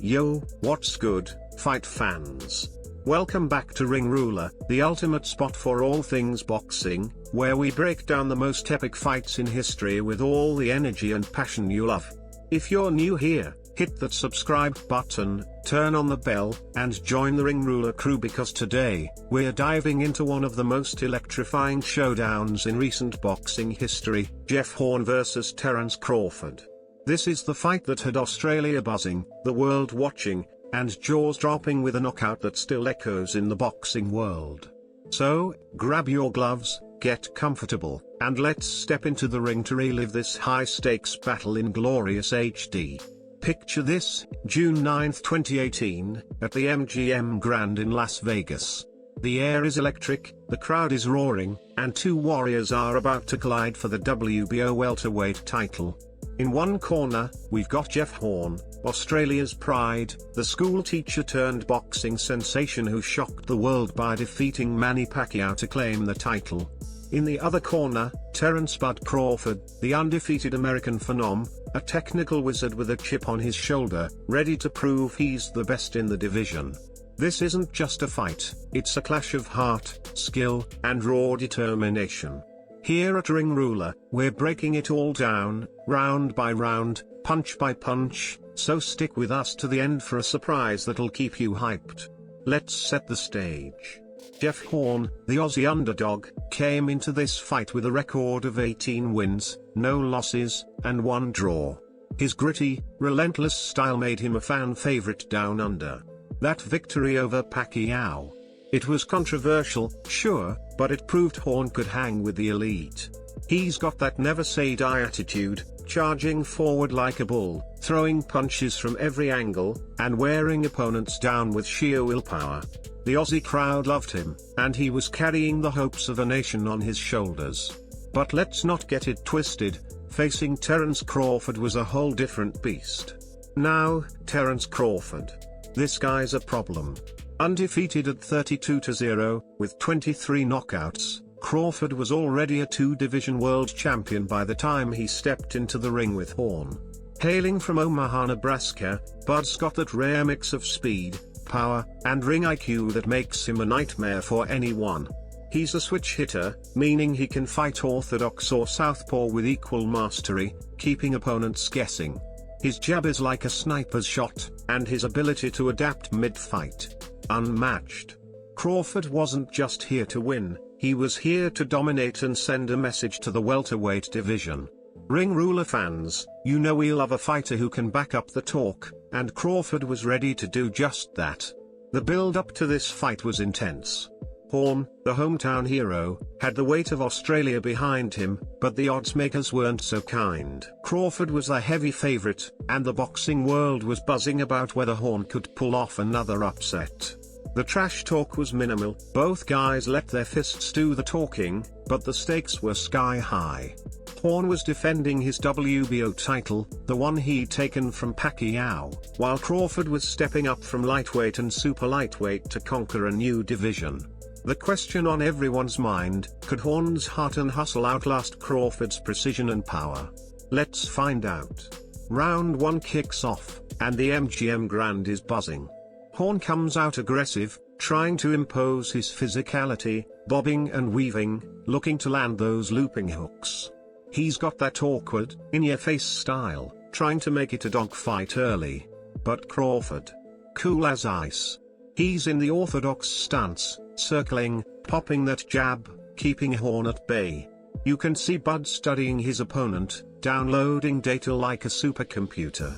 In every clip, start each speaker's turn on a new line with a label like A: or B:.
A: Yo, what's good, fight fans? Welcome back to Ring Ruler, the ultimate spot for all things boxing, where we break down the most epic fights in history with all the energy and passion you love. If you're new here, hit that subscribe button, turn on the bell, and join the Ring Ruler crew because today, we're diving into one of the most electrifying showdowns in recent boxing history, Jeff Horn vs Terence Crawford. This is the fight that had Australia buzzing, the world watching, and jaws dropping with a knockout that still echoes in the boxing world. So, grab your gloves, get comfortable, and let's step into the ring to relive this high-stakes battle in glorious HD. Picture this, June 9, 2018, at the MGM Grand in Las Vegas. The air is electric, the crowd is roaring, and two warriors are about to collide for the WBO welterweight title. In one corner, we've got Jeff Horn, Australia's pride, the school teacher turned boxing sensation who shocked the world by defeating Manny Pacquiao to claim the title. In the other corner, Terence "Bud" Crawford, the undefeated American phenom, a technical wizard with a chip on his shoulder, ready to prove he's the best in the division. This isn't just a fight, it's a clash of heart, skill, and raw determination. Here at Ring Ruler, we're breaking it all down, round by round, punch by punch, so stick with us to the end for a surprise that'll keep you hyped. Let's set the stage. Jeff Horn, the Aussie underdog, came into this fight with a record of 18 wins, no losses, and one draw. His gritty, relentless style made him a fan favorite down under. That victory over Pacquiao. It was controversial, sure, but it proved Horn could hang with the elite. He's got that never say die attitude, charging forward like a bull, throwing punches from every angle, and wearing opponents down with sheer willpower. The Aussie crowd loved him, and he was carrying the hopes of a nation on his shoulders. But let's not get it twisted, facing Terence Crawford was a whole different beast. Now, Terence Crawford. This guy's a problem. Undefeated at 32-0, with 23 knockouts, Crawford was already a two-division world champion by the time he stepped into the ring with Horn. Hailing from Omaha, Nebraska, Bud's got that rare mix of speed, power, and ring IQ that makes him a nightmare for anyone. He's a switch hitter, meaning he can fight orthodox or southpaw with equal mastery, keeping opponents guessing. His jab is like a sniper's shot, and his ability to adapt mid-fight, unmatched. Crawford wasn't just here to win, he was here to dominate and send a message to the welterweight division. Ring Ruler fans, you know we love a fighter who can back up the talk, and Crawford was ready to do just that. The build-up to this fight was intense. Horn, the hometown hero, had the weight of Australia behind him, but the odds makers weren't so kind. Crawford was the heavy favorite, and the boxing world was buzzing about whether Horn could pull off another upset. The trash talk was minimal, both guys let their fists do the talking, but the stakes were sky high. Horn was defending his WBO title, the one he'd taken from Pacquiao, while Crawford was stepping up from lightweight and super lightweight to conquer a new division. The question on everyone's mind, could Horn's heart and hustle outlast Crawford's precision and power? Let's find out. Round 1 kicks off, and the MGM Grand is buzzing. Horn comes out aggressive, trying to impose his physicality, bobbing and weaving, looking to land those looping hooks. He's got that awkward, in-your-face style, trying to make it a dogfight early. But Crawford, cool as ice. He's in the orthodox stance, circling, popping that jab, keeping Horn at bay. You can see Bud studying his opponent, downloading data like a supercomputer.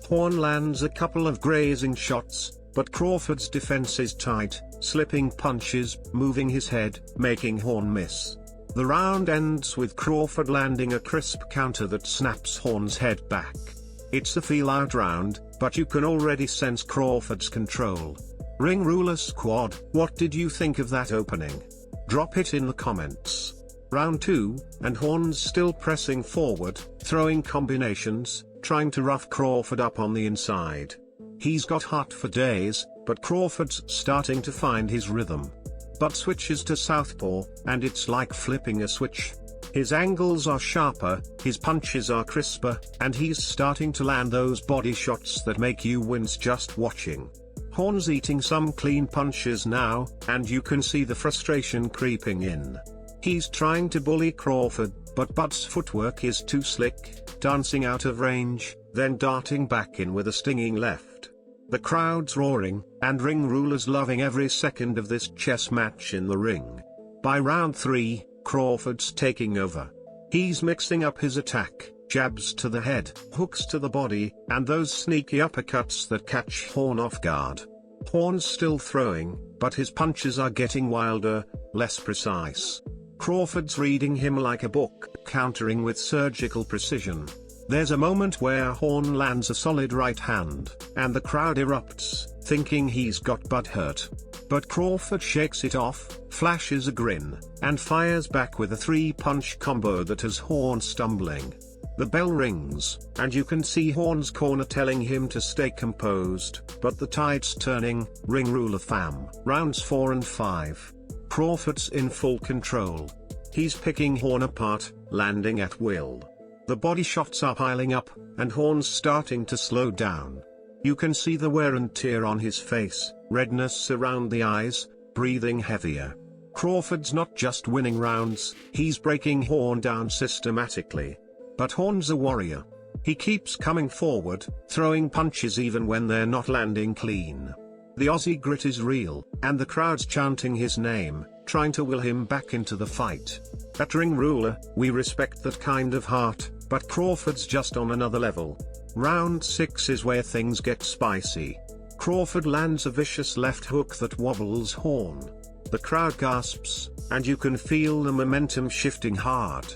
A: Horn lands a couple of grazing shots, but Crawford's defense is tight, slipping punches, moving his head, making Horn miss. The round ends with Crawford landing a crisp counter that snaps Horn's head back. It's a feel-out round, but you can already sense Crawford's control. Ring Ruler squad, what did you think of that opening? Drop it in the comments. Round 2, and Horn's still pressing forward, throwing combinations, trying to rough Crawford up on the inside. He's got heart for days, but Crawford's starting to find his rhythm. But switches to southpaw, and it's like flipping a switch. His angles are sharper, his punches are crisper, and he's starting to land those body shots that make you wince just watching. Horn's eating some clean punches now, and you can see the frustration creeping in. He's trying to bully Crawford, but Bud's footwork is too slick, dancing out of range, then darting back in with a stinging left. The crowd's roaring, and ring rulers loving every second of this chess match in the ring. By round 3, Crawford's taking over. He's mixing up his attack, jabs to the head, hooks to the body, and those sneaky uppercuts that catch Horn off guard. Horn's still throwing, but his punches are getting wilder, less precise. Crawford's reading him like a book, countering with surgical precision. There's a moment where Horn lands a solid right hand, and the crowd erupts, thinking he's got Bud hurt. But Crawford shakes it off, flashes a grin, and fires back with a 3-punch combo that has Horn stumbling. The bell rings, and you can see Horn's corner telling him to stay composed, but the tide's turning. Ring ruler fam. Rounds 4 and 5. Crawford's in full control. He's picking Horn apart, landing at will. The body shots are piling up, and Horn's starting to slow down. You can see the wear and tear on his face, redness around the eyes, breathing heavier. Crawford's not just winning rounds, he's breaking Horn down systematically. But Horn's a warrior. He keeps coming forward, throwing punches even when they're not landing clean. The Aussie grit is real, and the crowd's chanting his name, trying to will him back into the fight. At Ring Ruler, we respect that kind of heart, but Crawford's just on another level. Round 6 is where things get spicy. Crawford lands a vicious left hook that wobbles Horn. The crowd gasps, and you can feel the momentum shifting hard.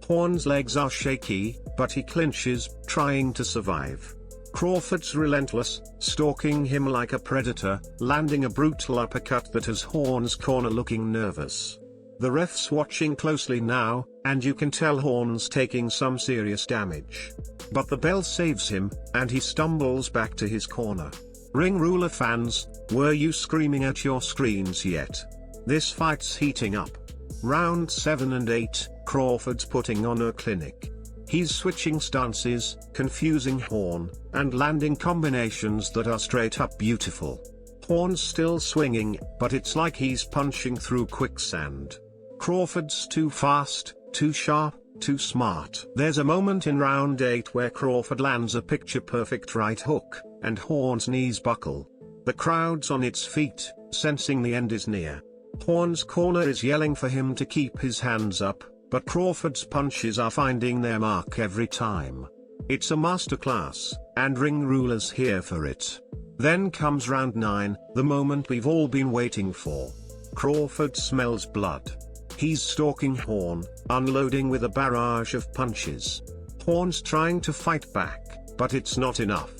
A: Horn's legs are shaky, but he clinches, trying to survive. Crawford's relentless, stalking him like a predator, landing a brutal uppercut that has Horn's corner looking nervous. The ref's watching closely now, and you can tell Horn's taking some serious damage. But the bell saves him, and he stumbles back to his corner. Ring Ruler fans, were you screaming at your screens yet? This fight's heating up. Round 7 and 8, Crawford's putting on a clinic. He's switching stances, confusing Horn, and landing combinations that are straight up beautiful. Horn's still swinging, but it's like he's punching through quicksand. Crawford's too fast, too sharp, too smart. There's a moment in round 8 where Crawford lands a picture-perfect right hook, and Horn's knees buckle. The crowd's on its feet, sensing the end is near. Horn's corner is yelling for him to keep his hands up, but Crawford's punches are finding their mark every time. It's a masterclass, and Ring Ruler's here for it. Then comes round 9, the moment we've all been waiting for. Crawford smells blood. He's stalking Horn, unloading with a barrage of punches. Horn's trying to fight back, but it's not enough.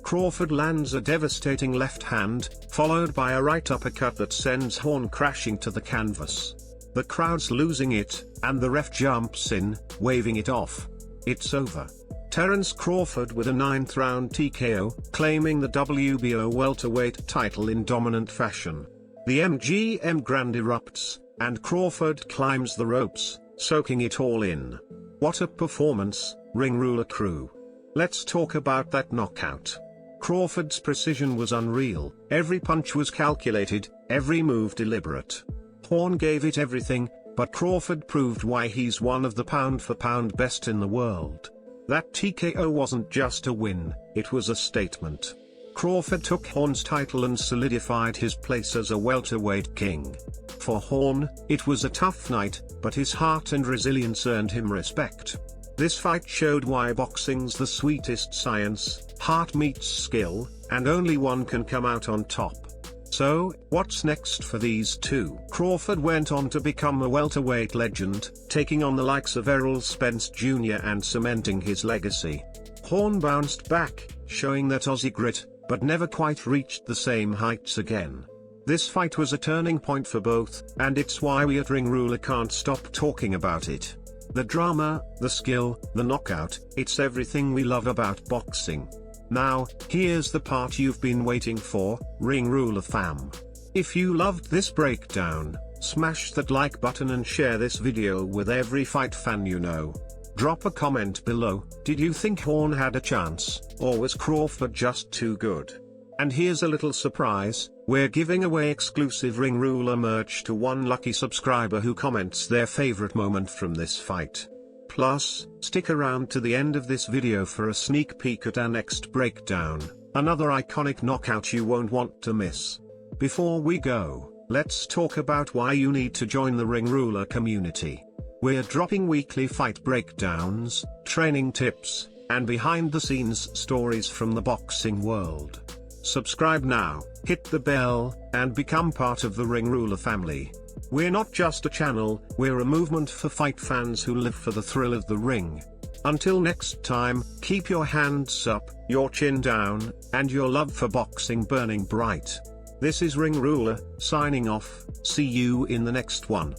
A: Crawford lands a devastating left hand, followed by a right uppercut that sends Horn crashing to the canvas. The crowd's losing it, and the ref jumps in, waving it off. It's over. Terence Crawford with a 9th round TKO, claiming the WBO welterweight title in dominant fashion. The MGM Grand erupts, and Crawford climbs the ropes, soaking it all in. What a performance, Ring Ruler crew. Let's talk about that knockout. Crawford's precision was unreal, every punch was calculated, every move deliberate. Horn gave it everything, but Crawford proved why he's one of the pound-for-pound best in the world. That TKO wasn't just a win, it was a statement. Crawford took Horn's title and solidified his place as a welterweight king. For Horn, it was a tough night, but his heart and resilience earned him respect. This fight showed why boxing's the sweetest science, heart meets skill, and only one can come out on top. So, what's next for these two? Crawford went on to become a welterweight legend, taking on the likes of Errol Spence Jr. and cementing his legacy. Horn bounced back, showing that Aussie grit, but never quite reached the same heights again. This fight was a turning point for both, and it's why we at Ring Ruler can't stop talking about it. The drama, the skill, the knockout, it's everything we love about boxing. Now, here's the part you've been waiting for, Ring Ruler fam. If you loved this breakdown, Smash that like button and share this video with every fight fan you know. Drop a comment below, did you think Horn had a chance, or was Crawford just too good? And here's a little surprise, we're giving away exclusive Ring Ruler merch to one lucky subscriber who comments their favorite moment from this fight. Plus, stick around to the end of this video for a sneak peek at our next breakdown, another iconic knockout you won't want to miss. Before we go, let's talk about why you need to join the Ring Ruler community. We're dropping weekly fight breakdowns, training tips, and behind-the-scenes stories from the boxing world. Subscribe now, hit the bell, and become part of the Ring Ruler family. We're not just a channel, we're a movement for fight fans who live for the thrill of the ring. Until next time, keep your hands up, your chin down, and your love for boxing burning bright. This is Ring Ruler, signing off, see you in the next one.